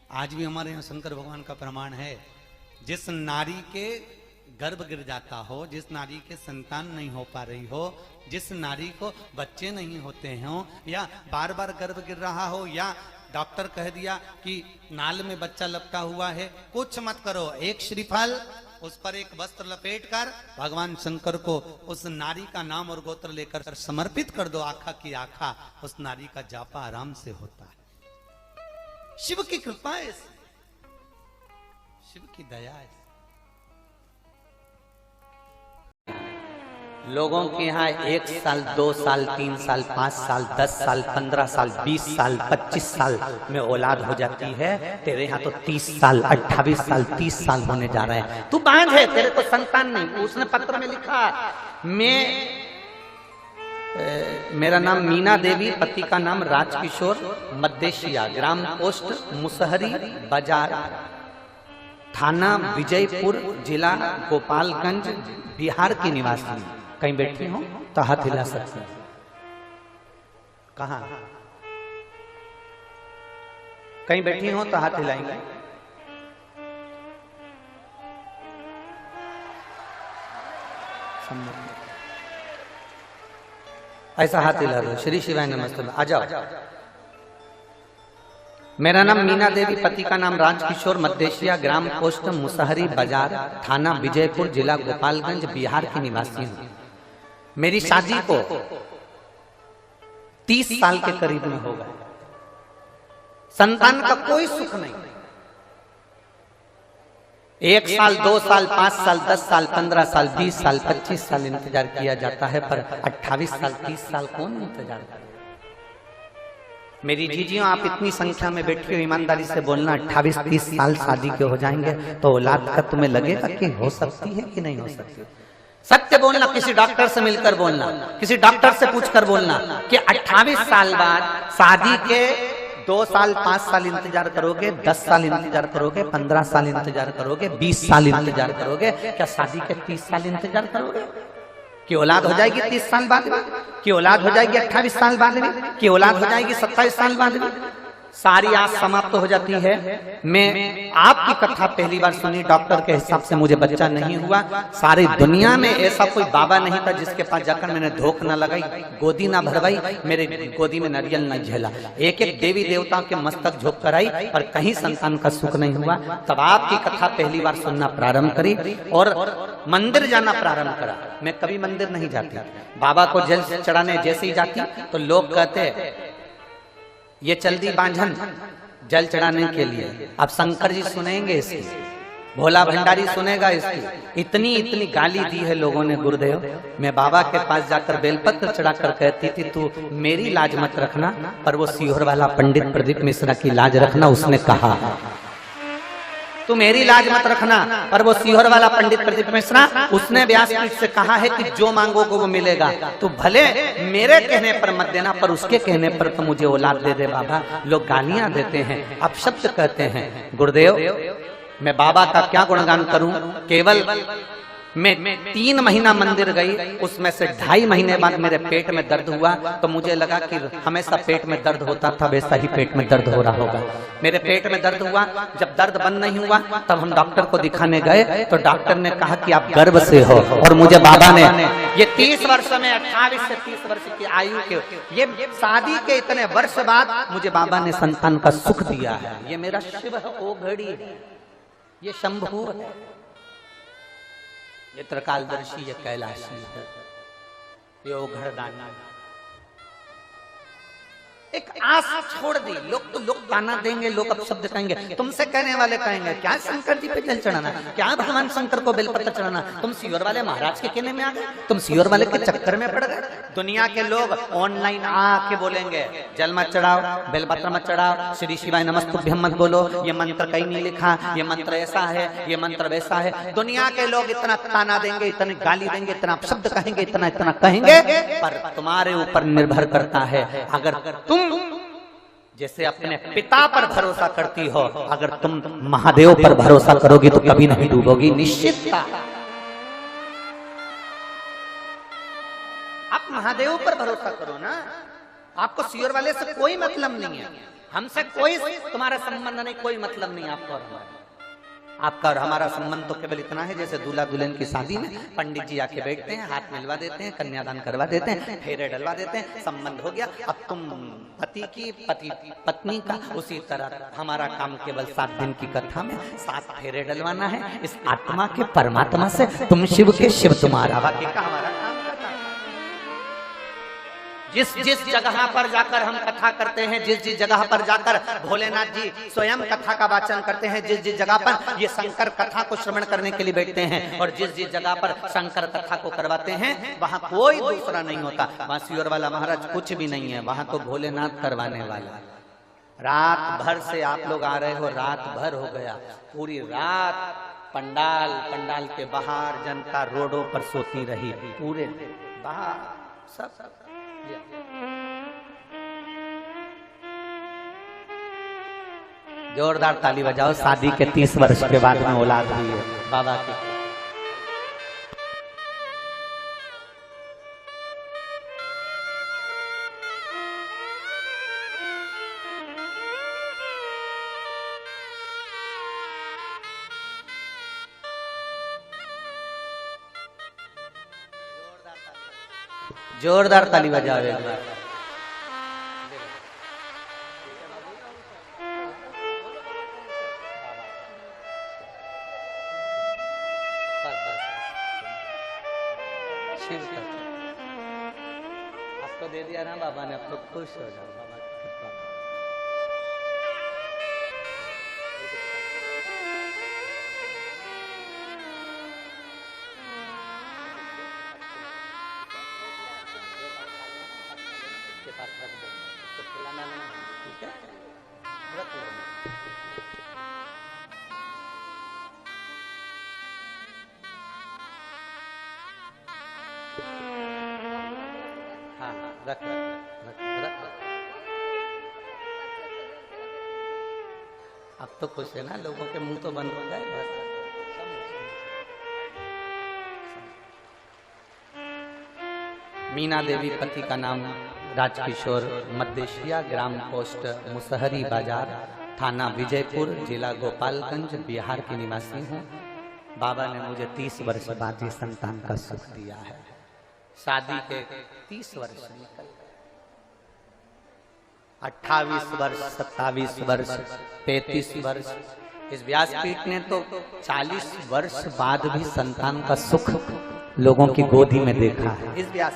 आज भी हमारे यहाँ शंकर भगवान का प्रमाण है, जिस नारी के गर्भ गिर जाता हो, जिस नारी के संतान नहीं हो पा रही हो, जिस नारी को बच्चे नहीं होते हो, या बार बार गर्भ गिर रहा हो, या डॉक्टर कह दिया कि नाल में बच्चा लपटा हुआ है, कुछ मत करो, एक श्रीफल उस पर एक वस्त्र लपेट कर भगवान शंकर को उस नारी का नाम और गोत्र लेकर समर्पित कर दो, आखा की आखा उस नारी का जापा आराम से होता है। शिव की कृपा है, शिव की दया है। लोगों के यहाँ 1 साल 2 साल 3 साल 5 साल 10 साल 15 साल 20 साल 25 साल में औलाद हो जाती है। तेरे यहाँ तो 30 साल 28 साल 30 साल होने जा रहे हैं। तू बांझ है, तेरे को संतान नहीं। उसने पत्र में लिखा, मेरा नाम मीना देवी, पति का नाम राजकिशोर, मद्देशिया, ग्राम पोस्ट मुसहरी बाजार, थाना विजयपुर, जिला गोपालगंज, बिहार की निवासी। कहीं बैठी हो तो हाथ हिला सकते हैं। कहाँ? कहीं बैठी हो तो हाथ हिलाएंगे। ऐसा हाथ हिला दो। श्री शिवाय नमस्ते। आ जाओ। मेरा नाम मीना देवी, पति का नाम राजकिशोर, मद्देशिया, ग्राम पोस्ट मुसहरी बाजार, थाना विजयपुर, जिला गोपालगंज, बिहार की निवासी हूँ। मेरी शादी को 30 साल के करीब में हो गए। संतान का कोई सुख नहीं। 1 साल 2 साल 5 साल 10 साल 15 साल 20 साल 25 साल इंतजार किया जाता है, पर 28 साल 30 साल कौन इंतजार करे? मेरी जीजियों, आप इतनी संख्या में बैठे हो, ईमानदारी से बोलना, 28-30 साल शादी के हो जाएंगे तो औलाद का तुम्हें लगेगा कि हो सकती है कि नहीं हो सकती? सत्य बोलना, किसी डॉक्टर से मिलकर बोलना, किसी डॉक्टर से पूछकर बोलना कि 28 साल बाद शादी के 2 साल 5 साल इंतजार करोगे, 10 साल इंतजार करोगे, 15 साल इंतजार करोगे, 20 साल इंतजार करोगे, क्या शादी के 30 साल इंतजार करोगे? कि औलाद हो जाएगी 30 साल बाद में, कि औलाद हो जाएगी 28 साल बाद में, कि औलाद हो जाएगी 27 साल बाद में? सारी आस समाप्त हो जाती है। मैं आपकी कथा पहली बार सुनी, डॉक्टर के हिसाब से मुझे बच्चा नहीं हुआ। सारी दुनिया में ऐसा कोई बाबा नहीं था जिसके पास जाकर मैंने धोख न लगाई, गोदी ना भरवाई, मेरे गोदी में नारियल न झेला। एक एक देवी देवताओं के मस्तक झोंक कर आई, पर कहीं संतान का सुख नहीं हुआ। तब आपकी कथा पहली बार सुनना प्रारंभ करी और मंदिर जाना प्रारंभ करा। मैं कभी मंदिर नहीं जाती, बाबा को जल चढ़ाने जैसे ही जाती तो लोग कहते ये चल दी बांझन जल चढ़ाने के लिए। अब शंकर जी सुनेंगे इसकी, भोला भंडारी सुनेगा इसकी। इतनी गाली दी है लोगों ने गुरुदेव। मैं बाबा के पास जाकर बेलपत्र चढ़ाकर कहती थी तू मेरी लाज मत रखना, पर वो सीहोर वाला पंडित प्रदीप मिश्रा की लाज रखना। उसने कहा तू मेरी लाज मत रखना, पर वो सीहोर वाला पंडित प्रदीप मिश्रा, उसने व्यासपीठ से कहा है कि जो मांगोगे वो मिलेगा। तो भले मेरे कहने पर मत देना, पर उसके कहने पर तो मुझे औलाद दे दे बाबा। लोग गालियां देते हैं, अपशब्द कहते हैं। गुरुदेव, मैं बाबा का क्या गुणगान करूं? केवल मैं 3 महीना मंदिर गई, उसमें से 2.5 महीने बाद मेरे पेट में दर्द हुआ, तो मुझे लगा कि हमेशा पेट में दर्द होता था, वैसा ही पेट में दर्द हो रहा होगा। मेरे पेट में दर्द हुआ, जब दर्द बंद नहीं हुआ तब हम डॉक्टर को दिखाने गए, तो डॉक्टर ने कहा कि आप गर्भ से हो। और मुझे बाबा ने ये 30 वर्ष में 28 से 30 वर्ष की आयु के, ये शादी के इतने वर्ष बाद मुझे बाबा ने संतान का सुख दिया है। ये मेरा शिव है, ओ घड़ी है, ये शंभू है, ये त्रिकालदर्शी, ये कैलाशी है, ये ओघड़दानी। एक आस छोड़ दी। लोग गाना देंगे, लोग अपशब्द कहेंगे, तुमसे कहने वाले कहेंगे क्या शंकर जी पे जल चढ़ाना, क्या भगवान शंकर को बेलपत्र चढ़ाना, तुम सीहोर वाले महाराज के कहने में आ गए, तुम सीहोर वाले के चक्कर में पड़ गए। दुनिया के लोग ऑनलाइन आके बोलेंगे जल मत चढ़ाओ, बेलपत्र मत चढ़ाओ, श्री शिवाय नमस्तुभ्यम मत बोलो, ये मंत्र कहीं नहीं लिखा, ये मंत्र ऐसा है, ये मंत्र वैसा है। दुनिया के लोग इतना ताना देंगे, इतनी गाली देंगे, इतना अपशब्द कहेंगे, इतना कहेंगे, पर तुम्हारे ऊपर निर्भर करता है। अगर तुम जैसे अपने पिता पर भरोसा करती हो, अगर तुम महादेव पर भरोसा करोगी तो कभी नहीं डूबोगी, निश्चितता। आप महादेव पर भरोसा करो ना, आपको सीहोर वाले से कोई मतलब नहीं है। हमसे कोई तुम्हारा संबंध नहीं, कोई मतलब नहीं आपको और हमारा। आपका और हमारा संबंध तो केवल इतना है जैसे दूल्हा दुल्हन की शादी में पंडित जी आके बैठते हैं, हाथ मिलवा देते हैं, कन्यादान करवा देते हैं, फेरे डलवा देते हैं, संबंध हो गया। अब तुम पति की, पति पत्नी का, उसी तरह हमारा काम केवल 7 दिन की कथा में 7 फेरे डलवाना है इस आत्मा के परमात्मा से। तुम शिव के शिव तुम्हारा, बाकी का हमारा काम। जिस जिस जगह पर जाकर हम कथा करते हैं, जिस जिस जगह पर जाकर भोलेनाथ जी स्वयं कथा का वाचन करते हैं, जिस जिस जगह पर ये शंकर कथा को श्रवण करने के लिए बैठते हैं और जिस जिस जगह पर शंकर कथा को करवाते हैं वहां कोई दूसरा नहीं होता। वहां सियोर वाला महाराज कुछ भी नहीं है, वहां तो भोलेनाथ करवाने वाला। रात भर से आप लोग आ रहे हो, रात भर हो गया, पूरी रात पंडाल के बाहर जनता रोडों पर सोती रही, पूरे बाहर सब। जोरदार ताली बजाओ, शादी के 30 वर्ष के बाद में औलाद हुई है बाबा की। जोरदार ताली बजाओ एक बार। आपको दे दिया ना बाबा ने, अब तो खुश हो जाओ बाबा। ठीक है, हाँ रख रख रख। अब तो खुश है ना, लोगों के मुंह तो बंद हो गए बस। मीना देवी, पति का नाम राजकिशोर, मध्य ग्राम पोस्ट मुसहरी बाजार, थाना विजयपुर, जिला गोपालगंज, बिहार की निवासी हूँ। बाबा ने मुझे 30 वर्ष बाद ये संतान का सुख दिया है। शादी के 30 वर्ष निकल गए, 28 वर्ष, 27 वर्ष, 35 वर्ष। इस व्यासपीठ ने तो 40 वर्ष बाद भी संतान का सुख लोगों की गोदी में देखा है। इस व्यास